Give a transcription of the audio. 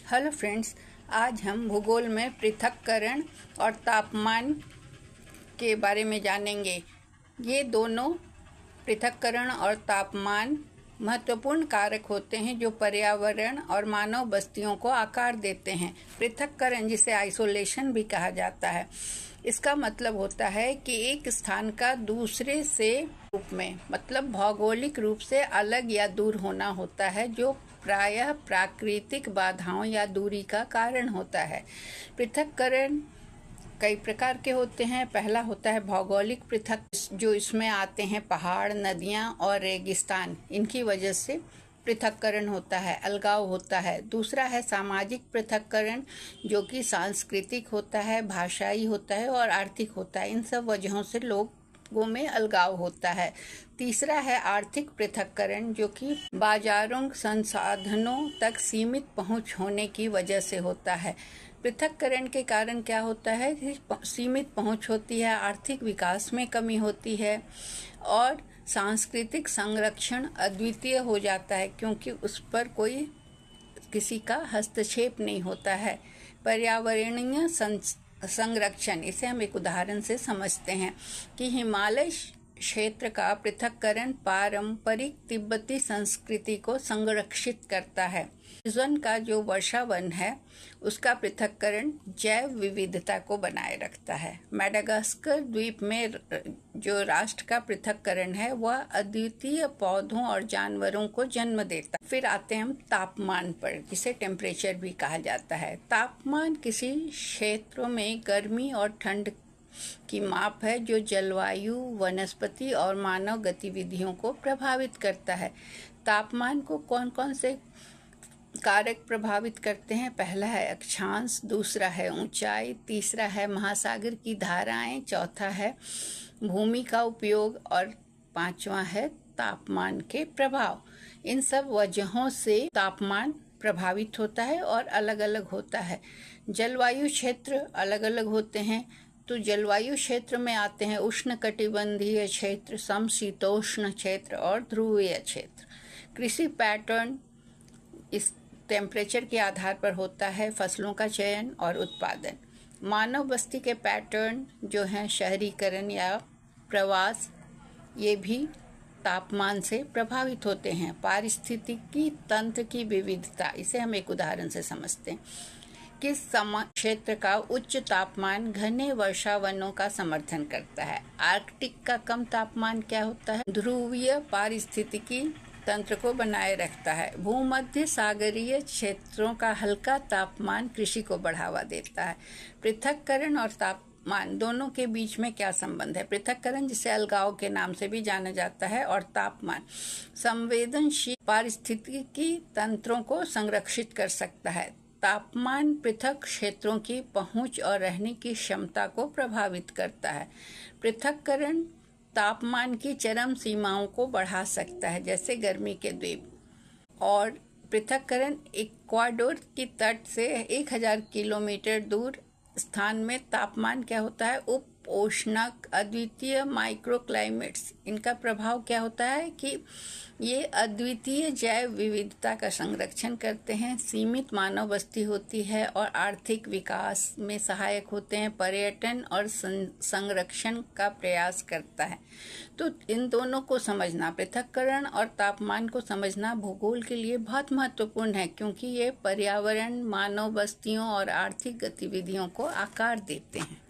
Hello friends, आज हम भूगोल में पृथक्करण और तापमान के बारे में जानेंगे। ये दोनों पृथक्करण और तापमान महत्वपूर्ण कारक होते हैं जो पर्यावरण और मानव बस्तियों को आकार देते हैं। पृथक्करण, जिसे आइसोलेशन भी कहा जाता है, इसका मतलब होता है कि एक स्थान का दूसरे से रूप में मतलब भौगोलिक रूप से अलग या दूर होना होता है, जो प्रायः प्राकृतिक बाधाओं या दूरी का कारण होता है। पृथक्करण कई प्रकार के होते हैं। पहला होता है भौगोलिक पृथक, जो इसमें आते हैं पहाड़, नदियाँ और रेगिस्तान। इनकी वजह से पृथक्करण होता है, अलगाव होता है। दूसरा है सामाजिक पृथक्करण, जो कि सांस्कृतिक होता है, भाषाई होता है और आर्थिक होता है। इन सब वजहों से लोगों में अलगाव होता है। तीसरा है आर्थिक पृथक्करण, जो कि बाजारों, संसाधनों तक सीमित पहुंच होने की वजह से होता है। पृथक्करण के कारण क्या होता है कि सीमित पहुंच होती है, आर्थिक विकास में कमी होती है और सांस्कृतिक संरक्षण अद्वितीय हो जाता है, क्योंकि उस पर कोई किसी का हस्तक्षेप नहीं होता है। पर्यावरणीय संरक्षण, इसे हम एक उदाहरण से समझते हैं कि हिमालय क्षेत्र का पृथक्करण पारंपरिक तिब्बती संस्कृति को संरक्षित करता है। अमेज़न का जो वर्षा वन है, उसका पृथक्करण जैव विविधता को बनाए रखता है। मैडागास्कर द्वीप में जो राष्ट्र का पृथक्करण है, वह अद्वितीय पौधों और जानवरों को जन्म देता है। फिर आते हैं हम तापमान पर, जिसे टेम्परेचर भी कहा जाता है। तापमान किसी क्षेत्रों में गर्मी और ठंड की माप है, जो जलवायु, वनस्पति और मानव गतिविधियों को प्रभावित करता है। तापमान को कौन कौन से कारक प्रभावित करते हैं? पहला है अक्षांश, दूसरा है ऊंचाई, तीसरा है महासागर की धाराएं, चौथा है भूमि का उपयोग और पांचवा है तापमान के प्रभाव। इन सब वजहों से तापमान प्रभावित होता है और अलग अलग होता है। जलवायु क्षेत्र अलग अलग होते हैं। तो जलवायु क्षेत्र में आते हैं उष्णकटिबंधीय क्षेत्र, समशीतोष्ण क्षेत्र और ध्रुवीय क्षेत्र। कृषि पैटर्न इस टेम्परेचर के आधार पर होता है, फसलों का चयन और उत्पादन। मानव बस्ती के पैटर्न जो हैं शहरीकरण या प्रवास, ये भी तापमान से प्रभावित होते हैं। पारिस्थितिकी तंत्र की विविधता, इसे हम एक उदाहरण से समझते हैं। किस क्षेत्र का उच्च तापमान घने वर्षावनों का समर्थन करता है? आर्कटिक का कम तापमान क्या होता है? ध्रुवीय पारिस्थितिकी तंत्र को बनाए रखता है। भूमध्य सागरीय क्षेत्रों का हल्का तापमान कृषि को बढ़ावा देता है। पृथक्करण और तापमान दोनों के बीच में क्या संबंध है? पृथक्करण, जिसे अलगाव के नाम से भी जाना जाता है, और तापमान संवेदनशील पारिस्थितिकी तंत्रों को संरक्षित कर सकता है। तापमान पृथक क्षेत्रों की पहुंच और रहने की क्षमता को प्रभावित करता है। पृथक्करण तापमान की चरम सीमाओं को बढ़ा सकता है, जैसे गर्मी के द्वीप। और पृथक्करण इक्वाडोर की तट से 1000 किलोमीटर दूर स्थान में तापमान क्या होता है? उपोष्णक अद्वितीय माइक्रोक्लाइमेट्स। इनका प्रभाव क्या होता है कि ये अद्वितीय जैव विविधता का संरक्षण करते हैं, सीमित मानव बस्ती होती है और आर्थिक विकास में सहायक होते हैं, पर्यटन और संरक्षण का प्रयास करता है। तो इन दोनों को समझना, पृथक्करण और तापमान को समझना भूगोल के लिए बहुत महत्वपूर्ण है, क्योंकि ये पर्यावरण, मानव बस्तियों और आर्थिक गतिविधियों को आकार देते हैं।